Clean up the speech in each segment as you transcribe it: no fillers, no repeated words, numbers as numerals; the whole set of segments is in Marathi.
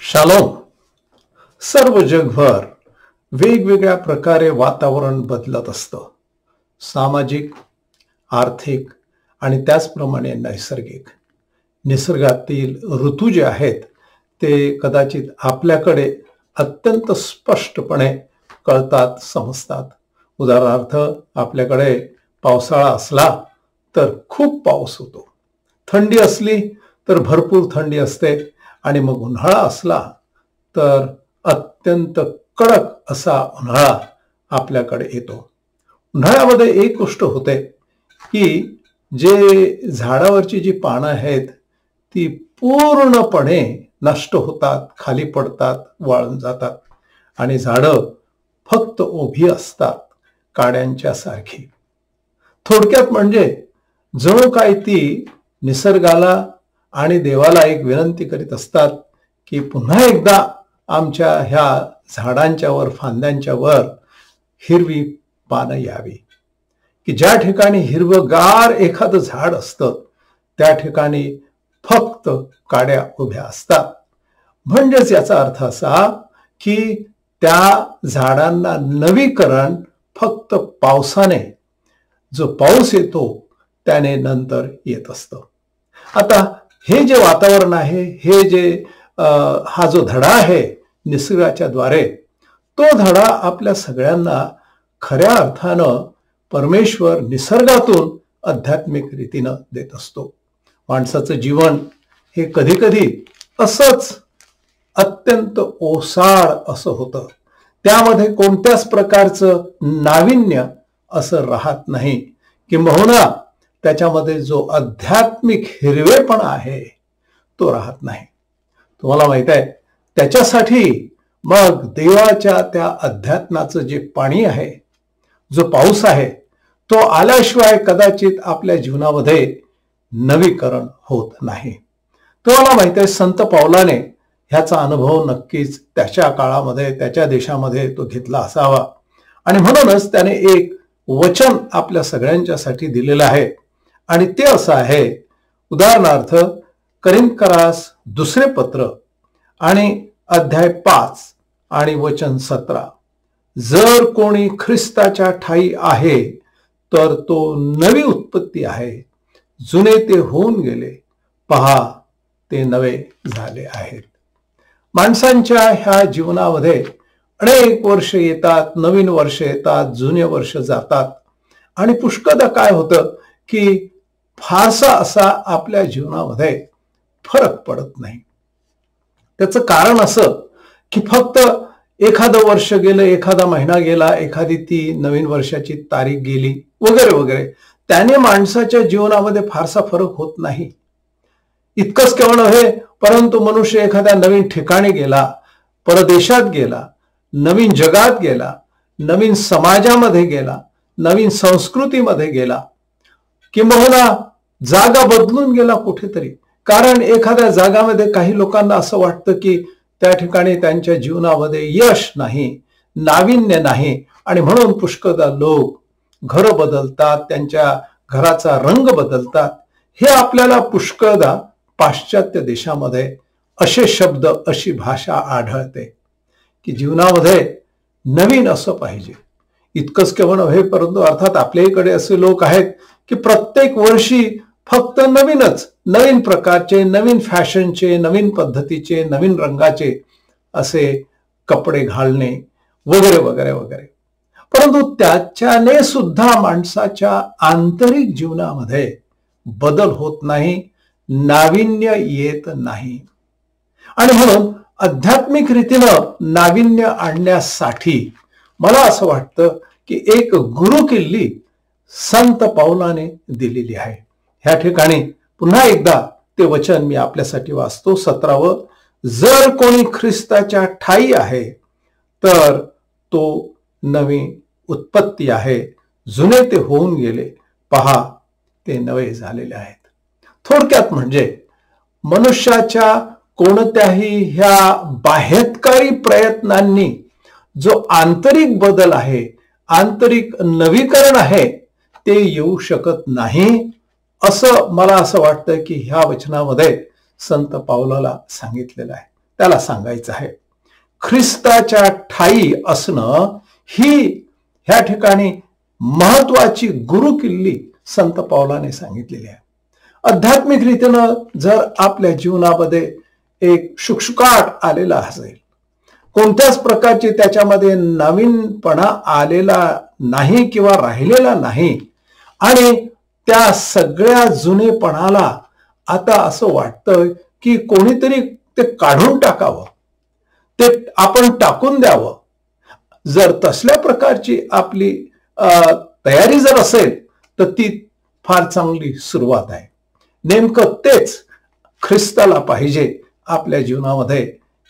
शालोम. सर्व जगभर वेगवेगळ्या प्रकारे वातावरण बदलत असतं. सामाजिक, आर्थिक आणि त्याचप्रमाणे नैसर्गिक. निसर्गातील ऋतू जे आहेत ते कदाचित आपल्याकडे अत्यंत स्पष्टपणे कळतात, समजतात. उदाहरणार्थ, आपल्याकडे पावसाळा असला तर खूप पाऊस होतो, थंडी असली तर भरपूर थंडी असते, आणि मग उन्हाळा असला तर अत्यंत कडक असा उन्हाळा आपल्याकडे येतो. उन्हाळ्यामध्ये एक गोष्ट होते की जे झाडावरची जी पानं आहेत ती पूर्णपणे नष्ट होतात, खाली पडतात, वाळून जातात, आणि झाडं फक्त उभी असतात, काड्यांच्या सारखी. थोडक्यात म्हणजे जणू काय ती निसर्गाला आणि देवाला एक विनंती करीत असतात की पुन्हा एकदा आमच्या ह्या झाडांच्या वर, फांद्यांच्या वर हिरवी पानं यावी. की ज्या ठिकाणी हिरवगार एखादं झाड असतं त्या ठिकाणी फक्त काड्या उभ्या असतात. म्हणजेच याचा अर्थ असा की त्या झाडांना नवीकरण फक्त पावसाने, जो पाऊस येतो त्याने नंतर येत असतं. आता हे जे वातावरण आहे, हे जे हा जो धडा आहे निसर्गाच्या द्वारे, तो धडा आपल्या सगळ्यांना खऱ्या अर्थानं परमेश्वर निसर्गातून आध्यात्मिक रीतीनं देत असतो. माणसाचं जीवन हे कधी कधी असंच अत्यंत ओसाड असं होतं. त्यामध्ये कोणत्याच प्रकारचं नाविन्य असं राहत नाही, किंबहुना त्याच्यामध्ये जो आध्यात्मिक हिरवेपणा आहे तो राहत नाही. तुम्हाला माहित आहे, त्याच्यासाठी मग देवाच्या त्या अध्यात्माचं जे पाणी आहे, जो पाऊस आहे, तो आल्याशिवाय कदाचित आपल्या जीवनामध्ये नवीकरण होत नाही. तुम्हाला माहित आहे, संत पावलाने ह्याचा अनुभव नक्कीच त्याच्या काळामध्ये, त्याच्या देशामध्ये तो घेतला असावा, आणि म्हणूनच त्याने एक वचन आपल्या सगळ्यांच्यासाठी दिलेलं आहे. आणि ते असं आहे, उदाहरणार्थ करिंथकरास दुसरे पत्र आणि अध्याय 5 आणि वचन 17, जर कोणी ख्रिस्ताच्या ठायी आहे तर तो नवी उत्पत्ती आहे, जुने ते होऊन गेले, पहा ते नवे झाले आहेत. माणसांच्या ह्या जीवनामध्ये अनेक वर्ष येतात, नवीन वर्ष येतात, जुने वर्ष जातात, आणि पुष्कळदा काय होतं की फारसा असा आपल्या जीवनामध्ये फरक पडत नाही. त्याचं कारण असं की फक्त एखादं वर्ष गेलं, एखादा महिना गेला, एखादी ती नवीन वर्षाची तारीख गेली, वगैरे वगैरे, त्याने माणसाच्या जीवनामध्ये फारसा फरक होत नाही. इतकंच केवळ नव्हे, परंतु मनुष्य एखाद्या नवीन ठिकाणी गेला, परदेशात गेला, नवीन जगात गेला, नवीन समाजामध्ये गेला, नवीन संस्कृतीमध्ये गेला, किंबहुना जागा बदलून गेला कुठेतरी. कारण एखाद्या जागामध्ये काही लोकांना असं वाटतं की त्या ठिकाणी त्यांच्या जीवनामध्ये यश नाही, नाविन्य नाही, आणि म्हणून पुष्कळदा लोक घर बदलतात, त्यांच्या घराचा रंग बदलतात. हे आपल्याला पुष्कळदा पाश्चात्य देशामध्ये असे शब्द, अशी भाषा आढळते की जीवनामध्ये नवीन असं पाहिजे, इतकंच केवळ नव्हे, परंतु अर्थात आपल्याकडे असे लोक आहेत की प्रत्येक वर्षी फक्त नवीन प्रकारचे, नवीन फॅशनचे, नवीन पद्धतीचे, नवीन रंगाचे असे कपडे घालणे वगैरे वगैरे वगैरे. परंतु त्याच्याने सुद्धा माणसाच्या आंतरिक जीवनामध्ये बदल होत नाही, नाविन्य येत नाही. आणि म्हणून आध्यात्मिक रीतीनं नाविन्य आणण्यासाठी मला असं वाटतं की एक गुरुकिल्ली संत पावलाने दिलेली आहे. ह्या ठिकाणी पुन्हा एकदा ते वचन मी आपल्यासाठी वाचतो, 17. जर कोणी ख्रिस्ताच्या ठायी आहे तर तो नवी उत्पत्ती आहे, जुने ते होऊन गेले, पहा ते नवे झालेले आहेत. थोडक्यात म्हणजे मनुष्याच्या कोणत्याही ह्या बाह्यकारी प्रयत्नांनी जो आंतरिक बदल आहे, आंतरिक नवीकरण आहे, ते येऊ शकत नाही, असं मला असं वाटतं की ह्या वचनामध्ये संत पावलाला सांगितलेलं आहे. त्याला सांगायचं आहे ख्रिस्ताच्या ठायी असणं ही ह्या ठिकाणी महत्वाची गुरुकिल्ली संत पावलाने सांगितलेली आहे. आध्यात्मिक रीतीनं जर आपल्या जीवनामध्ये एक शुकशुकाट आलेला असेल, कोणत्याच प्रकारचे त्याच्यामध्ये नवीनपणा आलेला नाही किंवा राहिलेला नाही, आणि त्या सगळ्या जुनेपणाला आता असं वाटतं की कोणीतरी ते काढून टाकावं, ते आपण टाकून द्यावं, जर तसल्या प्रकारची आपली तयारी जर असेल तर ती फार चांगली सुरुवात आहे. नेमकं तेच ख्रिस्ताला पाहिजे आपल्या जीवनामध्ये,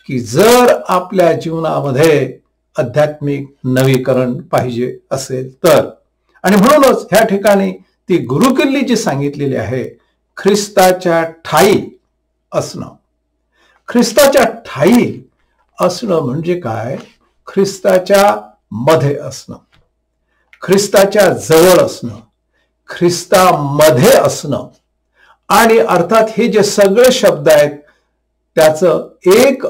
की जर आपल्या जीवनामध्ये आध्यात्मिक नवीकरण पाहिजे असेल तर. आणि म्हणूनच ह्या ठिकाणी ती गुरुकिल्ली जी सांगितलेली आहे, ख्रिस्ताच्या ठायी असणं. ख्रिस्ताच्या ठायी असणं म्हणजे काय? ख्रिस्ताच्या मध्ये असणं, ख्रिस्ताच्या जवळ असणं, ख्रिस्तामध्ये असणं. आणि अर्थात हे जे सगळे शब्द आहेत त्याचं एक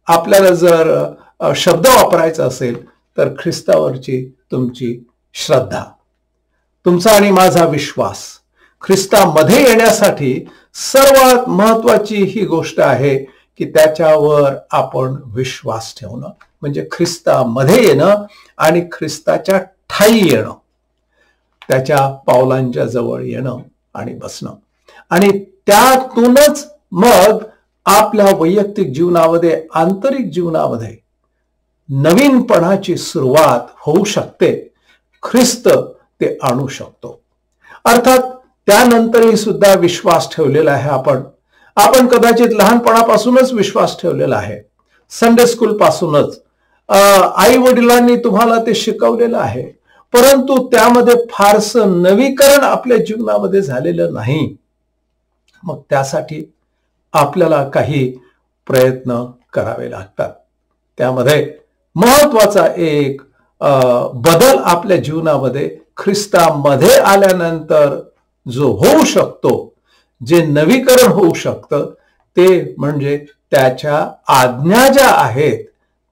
आपल्याला जर शब्द वापरायचा असेल तर ख्रिस्तावरची तुमची श्रद्धा, तुमचा आणि माझा विश्वास. ख्रिस्तामध्ये येण्यासाठी सर्वात महत्वाची ही गोष्ट आहे की त्याच्यावर आपण विश्वास ठेवणं, म्हणजे ख्रिस्तामध्ये येणं आणि ख्रिस्ताच्या ठायी येणं, त्याच्या पावलांच्या जवळ येणं आणि बसणं. आणि त्यातूनच मग आपल्या वैयक्तिक जीवनामध्ये, आंतरिक जीवनामध्ये नवीनपणाची सुरुवात होऊ शकते. ख्रिस्त ते आणू शकतो. अर्थात त्यानंतरही सुद्धा विश्वास ठेवलेला आहे आपण कदाचित लहानपणापासूनच विश्वास ठेवलेला आहे, संडे स्कूल पासूनच आई वडिलांनी तुम्हाला ते शिकवलेलं आहे, परंतु त्यामध्ये फारसं नवीकरण आपल्या जीवनामध्ये झालेलं नाही. मग त्यासाठी आपल्याला काही प्रयत्न करावे लागतात. त्यामध्ये महत्वाचा एक बदल आपल्या जीवनामध्ये ख्रिस्तामध्ये आल्यानंतर जो होऊ शकतो, जे नवीकरण होऊ शकतं, ते म्हणजे त्याच्या आज्ञा ज्या आहेत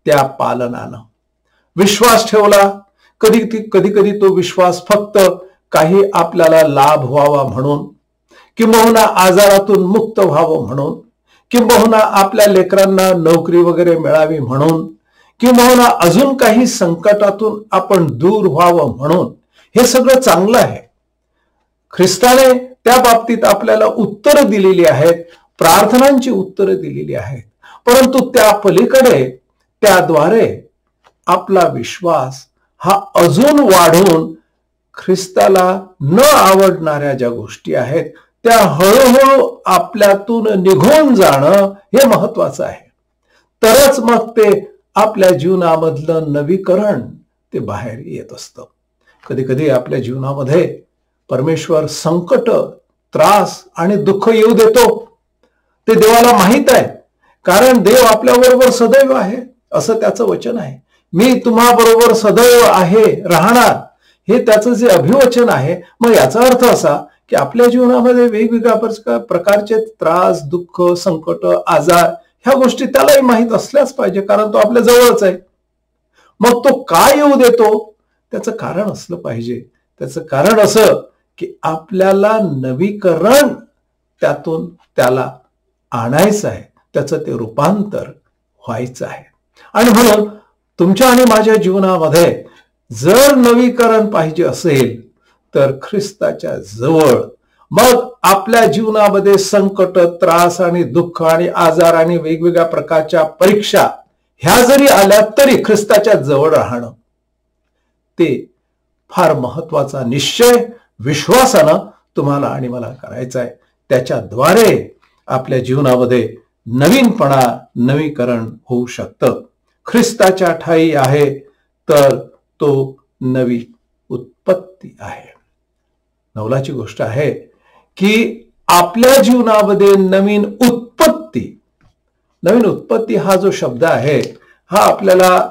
त्या पालनानं. विश्वास ठेवला, कधी तो विश्वास फक्त काही आपल्याला लाभ व्हावा म्हणून, किंबहुना आजारातून मुक्त व्हावं म्हणून, किंबहुना आपल्या लेकरांना नोकरी वगैरे मिळावी म्हणून, किंबहुना अजून काही संकटातून आपण दूर व्हावं म्हणून, हे सगळं चांगलं आहे. ख्रिस्ताने त्या बाबतीत आपल्याला उत्तरं दिलेली आहेत, प्रार्थनांची उत्तरं दिलेली आहेत. परंतु त्या पलीकडे त्याद्वारे आपला विश्वास हा अजून वाढून ख्रिस्ताला न आवडणाऱ्या ज्या गोष्टी आहेत त्या हळूहळू आपल्यातून निघून जाणं हे महत्वाचं आहे. तरच मग ते आपल्या जीवनामधलं नवीकरण ते बाहेर येत असतं. कधी कधी आपल्या जीवनामध्ये परमेश्वर संकट, त्रास आणि दुःख येऊ देतो. ते देवाला माहित आहे, कारण देव आपल्याबरोबर सदैव आहे असं त्याचं वचन आहे. मी तुम्हा बरोबर सदैव आहे राहणार, हे त्याचं जे अभिवचन आहे. मग याचा अर्थ असा की आपल्या जीवनामध्ये वेगवेगळ्या प्रकारचे त्रास, दुःख, संकट, आजार ह्या गोष्टी त्यालाही माहित असल्याच पाहिजे, कारण तो आपल्या जवळच आहे. मग तो काय येऊ देतो त्याचं कारण असलं पाहिजे. त्याचं कारण असं की आपल्याला नवीकरण त्यातून त्याला आणायचं आहे, त्याचं ते रूपांतर व्हायचं आहे. आणि म्हणून तुमच्या आणि माझ्या जीवनामध्ये जर नवीकरण पाहिजे असेल तर ख्रिस्ताच्या जवळ, मग आपल्या जीवनामध्ये संकट, त्रास आणि दुःख आणि आजार आणि वेगवेगळ्या प्रकारच्या परीक्षा ह्या जरी आल्या तरी ख्रिस्ताच्या जवळ राहणं, ते फार महत्वाचा निश्चय विश्वासानं तुम्हाला आणि मला करायचा आहे. त्याच्याद्वारे आपल्या जीवनामध्ये नवीनपणा, नवीकरण होऊ शकतं. ख्रिस्ताच्या ठायी आहे तर तो नवी उत्पत्ती आहे. नवलाची गोष्ट आहे की आपल्या जीवनामध्ये नवीन उत्पत्ती हा जो शब्द आहे हा आपल्याला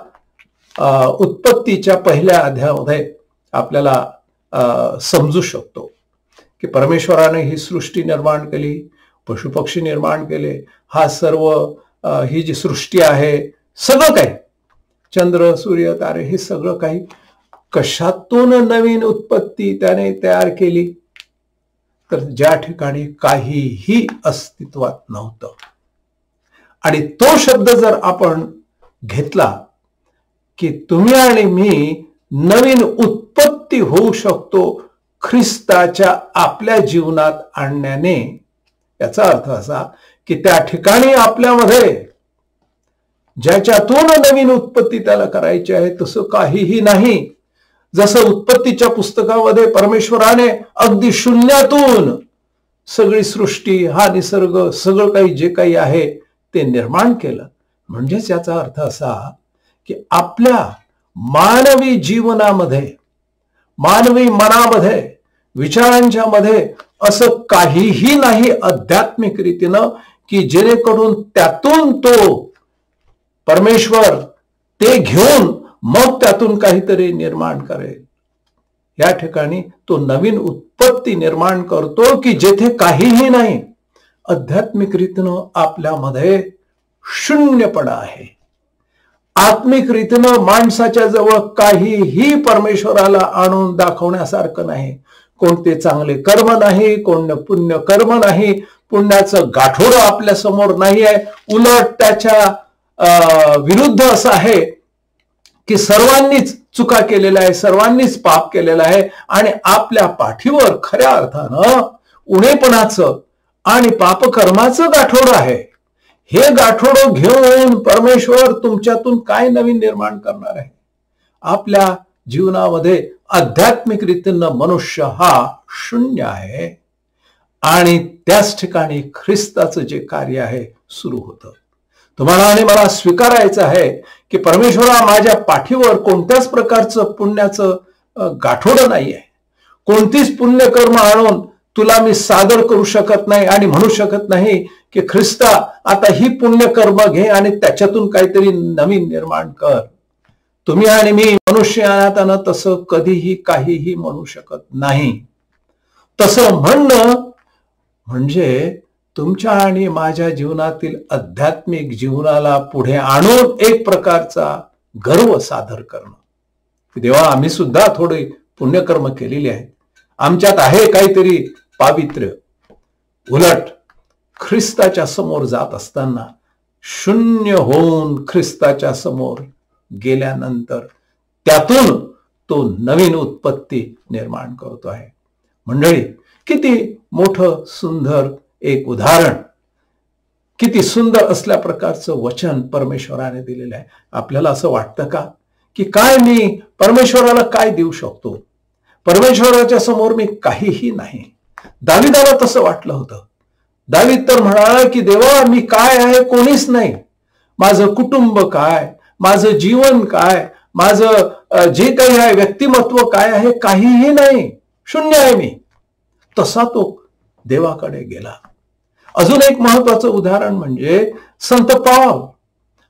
उत्पत्तीच्या पहिल्या अध्यायामध्ये आपल्याला समजू शकतो की परमेश्वराने ही सृष्टी निर्माण केली, पशुपक्षी निर्माण केले, हा सर्व ही जी सृष्टी आहे, सगळं काही, चंद्र, सूर्य, तारे, हे सगळं काही कशातून नवीन उत्पत्ती त्याने तयार केली, तर ज्या ठिकाणी काहीही अस्तित्वात नव्हतं. आणि तो शब्द जर आपण घेतला की तुम्ही आणि मी नवीन उत्पत्ती होऊ शकतो ख्रिस्ताच्या आपल्या जीवनात आणण्याने, याचा अर्थ असा की त्या ठिकाणी आपल्यामध्ये ज्याच्यातून नवीन उत्पत्ती त्याला करायची आहे तसं काहीही नाही. जसं उत्पत्तीच्या पुस्तकामध्ये परमेश्वराने अगदी शून्यातून सगळी सृष्टी, हा निसर्ग, सगळं काही जे काही आहे ते निर्माण केलं. म्हणजेच याचा अर्थ असा की आपल्या मानवी जीवनामध्ये, मानवी मनामध्ये, विचारांच्या मध्ये असं काहीही नाही आध्यात्मिक रीतीनं की जेणेकरून त्यातून तो परमेश्वर ते घेऊन मग त्यातून काहीतरी निर्माण करेल. या ठिकाणी तो नवीन उत्पत्ती निर्माण करतो की जेथे काहीही नाही. आध्यात्मिक रीतीनं आपल्यामध्ये शून्यपणा आहे. आत्मिक रीतीनं माणसाच्या जवळ काहीही परमेश्वराला आणून दाखवण्यासारखं नाही. कोणते चांगले कर्म नाही, कोण पुण्य कर्म नाही, पुण्याचं गाठोडं आपल्या समोर नाही आहे. उलट त्याच्या विरुद्ध असं आहे की सर्वांनीच चुका केलेल्या आहे, सर्वांनीच पाप केलेलं आहे आणि आपल्या पाठीवर खऱ्या अर्थानं उणेपणाचं आणि पापकर्माचं गाठोडं आहे. हे गाठोडं घेऊन परमेश्वर तुमच्यातून काय नवीन निर्माण करणार आहे? आपल्या जीवनामध्ये आध्यात्मिक रीतीनं मनुष्य हा शून्य आहे आणि त्याच ठिकाणी ख्रिस्ताचं जे कार्य आहे सुरू होतं. तुम्हाला आणि मला स्वीकारायचं आहे की परमेश्वरा माझ्या पाठीवर कोणत्याच प्रकारचं पुण्याचं गाठोडं नाही आहे. कोणतीच पुण्यकर्म आणून तुला मी सादर करू शकत नाही आणि म्हणू शकत नाही की ख्रिस्ता आता ही पुण्यकर्म घे आणि त्याच्यातून काहीतरी नवीन निर्माण कर. तुम्ही आणि मी मनुष्य अनाथानं तसं कधीही काहीही म्हणू शकत नाही. तसं म्हणणं म्हणजे तुमच्या आणि माझ्या जीवनातील आध्यात्मिक जीवनाला पुढे आणून एक प्रकारचा गर्व सादर करणं. देवा, आम्ही सुद्धा थोडी पुण्यकर्म केलेली आहेत, आमच्यात आहे काहीतरी पावित्र्य. उलट ख्रिस्ताच्या समोर जात असताना शून्य होऊन ख्रिस्ताच्या समोर गेल्यानंतर त्यातून तो नवीन उत्पत्ती निर्माण करतो आहे. मंडळी, किती मोठं सुंदर एक उदाहरण, किती सुंदर असल्या प्रकारचं वचन परमेश्वराने दिलेलं आहे. आपल्याला असं वाटतं का की काय मी परमेश्वराला काय देऊ शकतो? परमेश्वराच्या समोर मी काहीही नाही. दाविदाला तसं वाटलं होतं. दावीद तर म्हणाला की देवा, मी काय आहे? कोणीच नाही. माझं कुटुंब काय, माझं जीवन काय, माझं जे काही आहे व्यक्तिमत्व काय आहे, काहीही नाही, शून्य आहे मी. तसा तो देवाकडे गेला. अजून एक महत्वाचं उदाहरण म्हणजे संत पाऊल.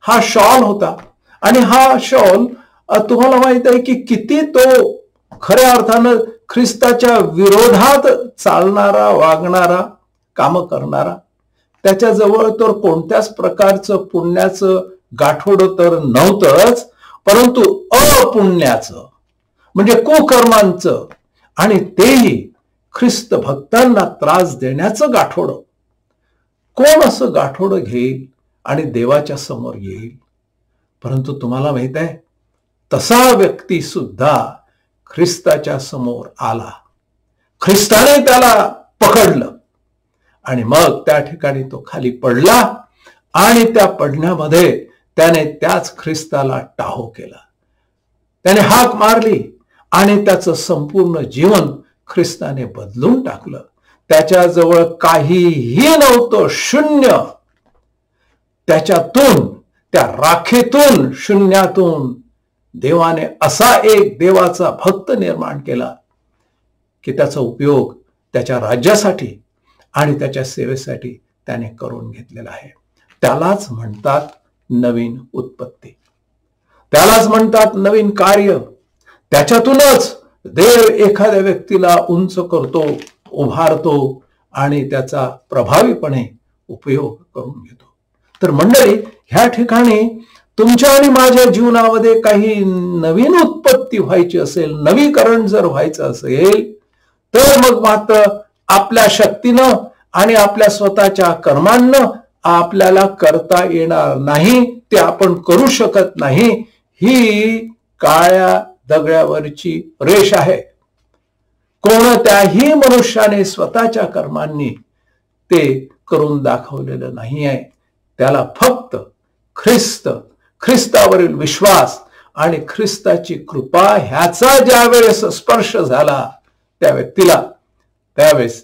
हा शॉल होता आणि हा शॉल तुम्हाला माहित आहे की किती तो खऱ्या अर्थानं ख्रिस्ताच्या विरोधात चालणारा, वागणारा, काम करणारा. त्याच्याजवळ तर कोणत्याच प्रकारचं पुण्याचं गाठोडं तर नव्हतंच, परंतु अपुण्याचं म्हणजे कुकर्मांचं आणि तेही ख्रिस्त भक्तांना त्रास देण्याचं गाठोडं. कोण असं गाठोडं घेईल आणि देवाच्या समोर येईल? परंतु तुम्हाला माहित आहे, तसा व्यक्ती सुद्धा ख्रिस्ताच्या समोर आला. ख्रिस्ताने त्याला पकडलं आणि मग त्या ठिकाणी तो खाली पडला आणि त्या पडण्यामध्ये त्याने त्याच ख्रिस्ताला टाहो केला. त्याने हाक मारली आणि त्याचं संपूर्ण जीवन ख्रिस्ताने बदलून टाकलं. त्याच्याजवळ काहीही नव्हतं, शून्य. त्याच्यातून, त्या राखेतून, शून्यातून देवाने असा एक देवाचा भक्त निर्माण केला की त्याचा उपयोग त्याच्या राज्यासाठी आणि त्याच्या सेवेसाठी त्याने करून घेतलेला आहे. त्यालाच म्हणतात नवीन उत्पत्ती, त्यालाच म्हणतात नवीन कार्य. त्याच्यातूनच देव एखाद्या व्यक्तीला उंच करतो, उभारतो आणि त्याचा प्रभावीपणे उपयोग करून घेतो. तर मंडळी, ह्या ठिकाणी तुमच्या आणि माझ्या जीवनामध्ये काही नवीन उत्पत्ती व्हायची असेल, नवीकरण जर व्हायचं असेल, तर मग मात्र आपल्या शक्तीनं आणि आपल्या स्वतःच्या कर्मांना आपल्याला करता येणार नाही. ते आपण करू शकत नाही. ही काळ्या दगडावरची रेष आहे. कोणत्याही मनुष्याने स्वतःच्या कर्मांनी ते करून दाखवलेलं नाही आहे. त्याला फक्त ख्रिस्तावरील विश्वास आणि ख्रिस्ताची कृपा ह्याचा ज्यावेळेस स्पर्श झाला त्या व्यक्तीला, त्यावेळेस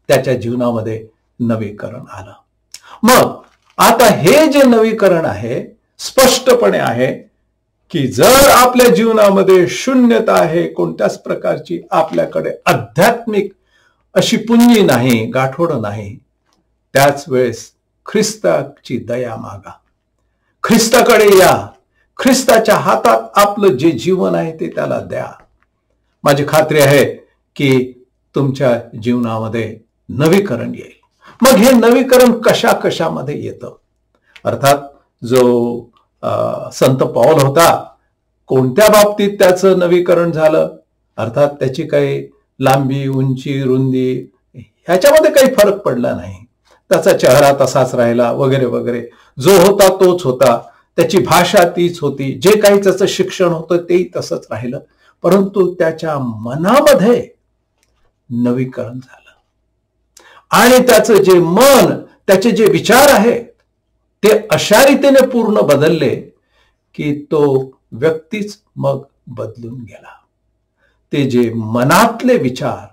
त्याच्या जीवनामध्ये नवीकरण आलं. मग आता हे जे नवीकरण आहे, स्पष्टपणे आहे की जर आपल्या जीवनामध्ये शून्यता आहे, कोणत्याच प्रकारची आपल्याकडे आध्यात्मिक अशी पुंजी नाही, गाठोडं नाही, त्याच वेळेस ख्रिस्ताची दया मागा, ख्रिस्ताकडे या, ख्रिस्ताच्या हातात आपलं जे जीवन आहे ते त्याला द्या. माझी खात्री आहे की तुमच्या जीवनामध्ये नवीकरण येईल. मग हे नवीकरण कशा कशामध्ये येतं? अर्थात जो संत पौल होता, कोणत्या बाबतीत त्याचं नवीकरण झालं? अर्थात त्याची काही लांबी, उंची, रुंदी ह्याच्यामध्ये काही फरक पडला नाही. त्याचा चेहरा तसाच राहिला वगैरे वगैरे. जो होता तोच होता, त्याची भाषा तीच होती, जे काही त्याचं शिक्षण होतं तेही तसंच राहिलं. परंतु त्याच्या मनामध्ये नवीकरण झालं आणि त्याचं जे मन, त्याचे जे विचार आहेत ते अशा रीतीने पूर्ण बदलले की तो व्यक्तीच मग बदलून गेला. ते जे मनातले विचार,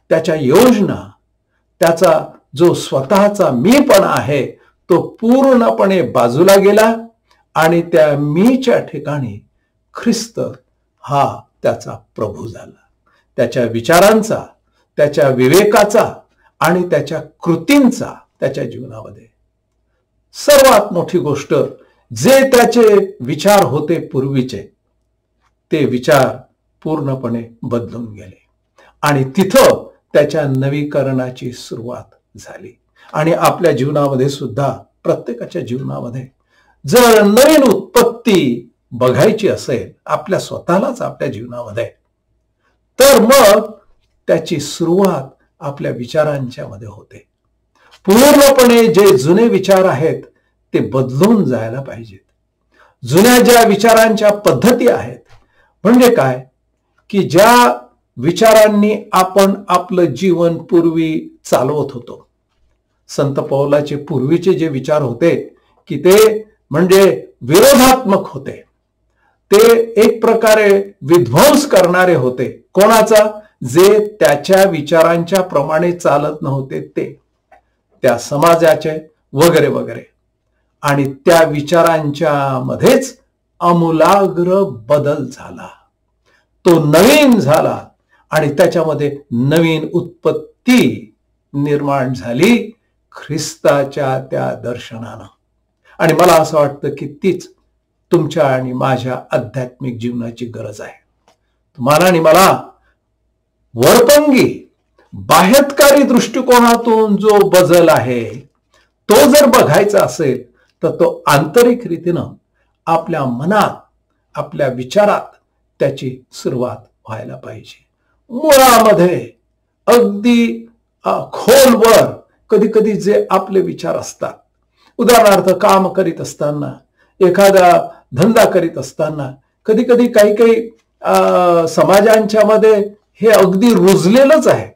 त्याच्या योजना, त्याचा जो स्वतःचा मीपणा आहे तो पूर्णपणे बाजूला गेला आणि त्या मीच्या ठिकाणी ख्रिस्त हा त्याचा प्रभू झाला. त्याच्या विचारांचा, त्याच्या विवेकाचा आणि त्याच्या कृतींचा त्याच्या जीवनामध्ये. सर्वात मोठी गोष्ट, जे त्याचे विचार होते पूर्वीचे, ते विचार पूर्णपणे बदलून गेले आणि तिथं त्याच्या नवीकरणाची सुरुवात झाली. आणि आपल्या जीवनामध्ये सुद्धा, प्रत्येकाच्या जीवनामध्ये जर नवीन उत्पत्ती बघायची असेल आपल्या स्वतःलाच आपल्या जीवनामध्ये, तर मग त्याची सुरुवात आपल्या विचारांच्या मध्ये होते. पूर्णपणे जे जुने विचार आहेत ते बदलून जायला पाहिजेत. जुन्या ज्या विचारांच्या पद्धती आहेत, म्हणजे काय की ज्या विचारांनी आपण आपलं जीवन पूर्वी चालवत होतो. संत पौलाचे पूर्वीचे जे विचार होते की ते म्हणजे विरोधात्मक होते, ते एक प्रकारे विध्वंस करणारे होते. कोणाचा? जे त्याच्या विचारांच्या प्रमाणे चालत नव्हते, ते त्या समाजाचे वगैरे वगैरे. आणि त्या विचारांच्या मध्येच आमूलाग्र बदल झाला, तो नवीन झाला आणि त्याच्यामध्ये नवीन उत्पत्ती निर्माण झाली ख्रिस्ताच्या त्या दर्शनानं. आणि मला असं वाटतं की तीच तुमच्या आणि माझ्या आध्यात्मिक जीवनाची गरज आहे. तुम्हाला आणि मला वरपंगी बाह्यकारी दृष्टिकोनातून जो बदल आहे तो जर बघायचा असेल तर तो आंतरिक रीतीनं आपल्या मनात, आपल्या विचारात त्याची सुरुवात व्हायला पाहिजे. मुळामध्ये अगदी खोलवर कधी कधी जे आपले विचार असतात, उदाहरणार्थ काम करीत असताना, एखादा धंदा करीत असताना, कधी कधी काही काही समाजांच्या मध्ये हे अगदी रुजलेलंच आहे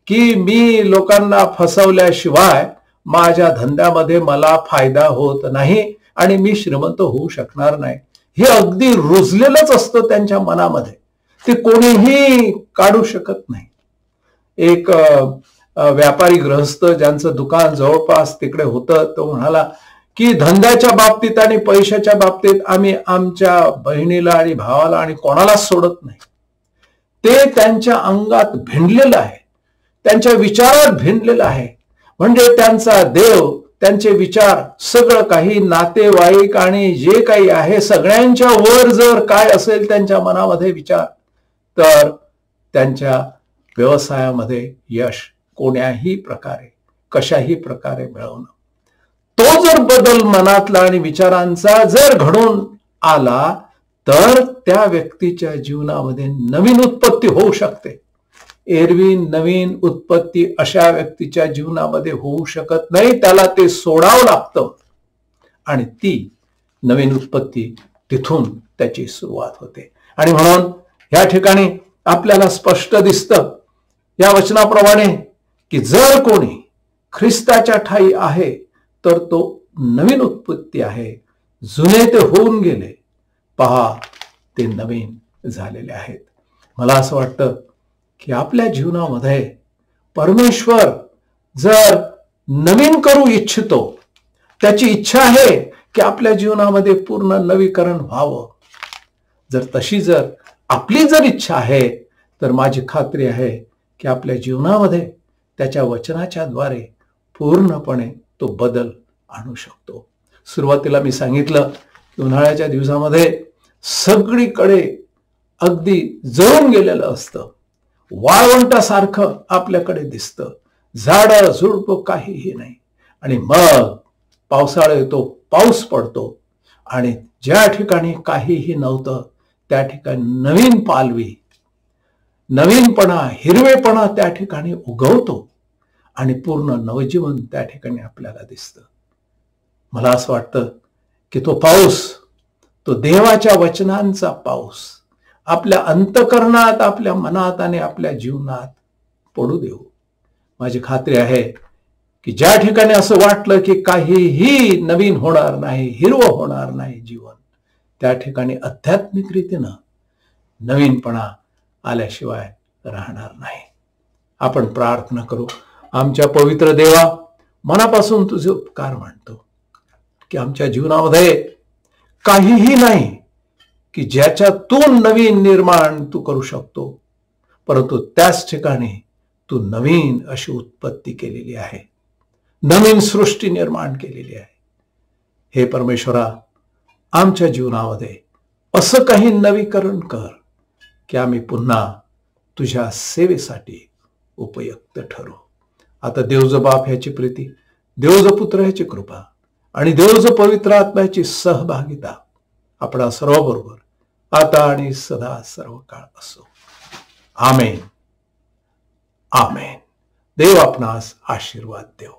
की मी लोकांना फसवल्याशिवाय माझ्या धंद्यामध्ये मला फायदा होत नाही आणि मी श्रीमंत होऊ शकणार नाही. हे अगदी रुजलेलंच असतं त्यांच्या मनामध्ये, ते कोणीही काढू शकत नाही. एक व्यापारी गृहस्थ ज्यांचं दुकान जवळपास तिकडे होतं, तो म्हणाला की धंद्याच्या बाबतीत आणि पैशाच्या बाबतीत आम्ही आमच्या बहिणीला आणि भावाला आणि कोणालाच सोडत नाही. ते त्यांच्या अंगात भिनलेलं आहे, त्यांच्या विचारात भिनलेलं आहे. म्हणजे त्यांचा देव, त्यांचे विचार, सगळं काही नातेवाईक आणि जे काही आहे सगळ्यांच्या वर जर काय असेल त्यांच्या मनामध्ये विचार, तर त्यांच्या व्यवसायामध्ये यश कोण्याही प्रकारे कशाही प्रकारे मिळवणं, तो जर बदल मनातला आणि विचारांचा जर घडून आला तर त्या व्यक्तीच्या जीवनामध्ये नवीन उत्पत्ती होऊ शकते. एरवी नवीन उत्पत्ती अशा व्यक्तीच्या जीवनामध्ये होऊ शकत नाही, त्याला ते सोडावं लागतं आणि ती नवीन उत्पत्ती तिथून त्याची सुरुवात होते. आणि म्हणून या ठिकाणी आपल्याला स्पष्ट दिसतं या वचनाप्रमाणे की जर कोणी ख्रिस्ताच्या ठायी आहे तर तो नवीन उत्पत्ती आहे, जुने ते होऊन गेले, पहा ते नवीन झालेले आहेत. मला असं वाटतं की आपल्या जीवनामध्ये परमेश्वर जर नवीन करू इच्छितो, त्याची इच्छा आहे की आपल्या जीवनामध्ये पूर्ण नवीकरण व्हावं. जर तशी जर आपली जर इच्छा आहे तर माझी खात्री आहे की आपल्या जीवनामध्ये त्याच्या वचनाच्या द्वारे पूर्णपणे तो बदल आणू शकतो. सुरुवातीला मी सांगितलं की उन्हाळ्याच्या दिवसामध्ये सगळीकडे अगदी जळून गेलेलं असतं, वाळवंटासारखं आपल्याकडे दिसतं, झाडं झुडपं काहीही नाही. आणि मग पावसाळा येतो, पाऊस पडतो आणि ज्या ठिकाणी काहीही नव्हतं त्या ठिकाणी नवीन पालवी, नवीनपणा, हिरवेपणा त्या ठिकाणी उगवतो आणि पूर्ण नवजीवन त्या ठिकाणी आपल्याला दिसतं. मला असं वाटतं की तो पाऊस, तो देवाच्या वचनांचा पाऊस आपल्या अंतःकरणात, आपल्या मनात आणि आपल्या जीवनात पडू देऊ. माझी खात्री आहे की ज्या ठिकाणी असं वाटलं की काहीही नवीन होणार नाही, हिरवं होणार नाही जीवन, त्या ठिकाणी आध्यात्मिक रीतीनं नवीनपणा आल्याशिवाय राहणार नाही. आपण प्रार्थना करू. आमच्या पवित्र देवा, मनापासून तुझे उपकार मानतो की आमच्या जीवनामध्ये काहीही नाही की ज्याच्यातून नवीन निर्माण तू करू शकतो, परंतु त्याच ठिकाणी तू नवीन अशी उत्पत्ती केलेली आहे, नवीन सृष्टी निर्माण केलेली आहे. हे परमेश्वरा, आमच्या जीवनामध्ये असं काही नवीकरण कर की आम्ही पुन्हा तुझ्या सेवेसाठी उपयुक्त ठरू. आता देवज बाप ह्याची प्रीती, देवज पुत्र ह्याची कृपा आणि देवज पवित्र आत्म्याची सहभागिता आपणा सर्वबरोबर आता आणि सदा सर्व काळ असो. आमेन. आमेन. देव आपणास आशीर्वाद देव.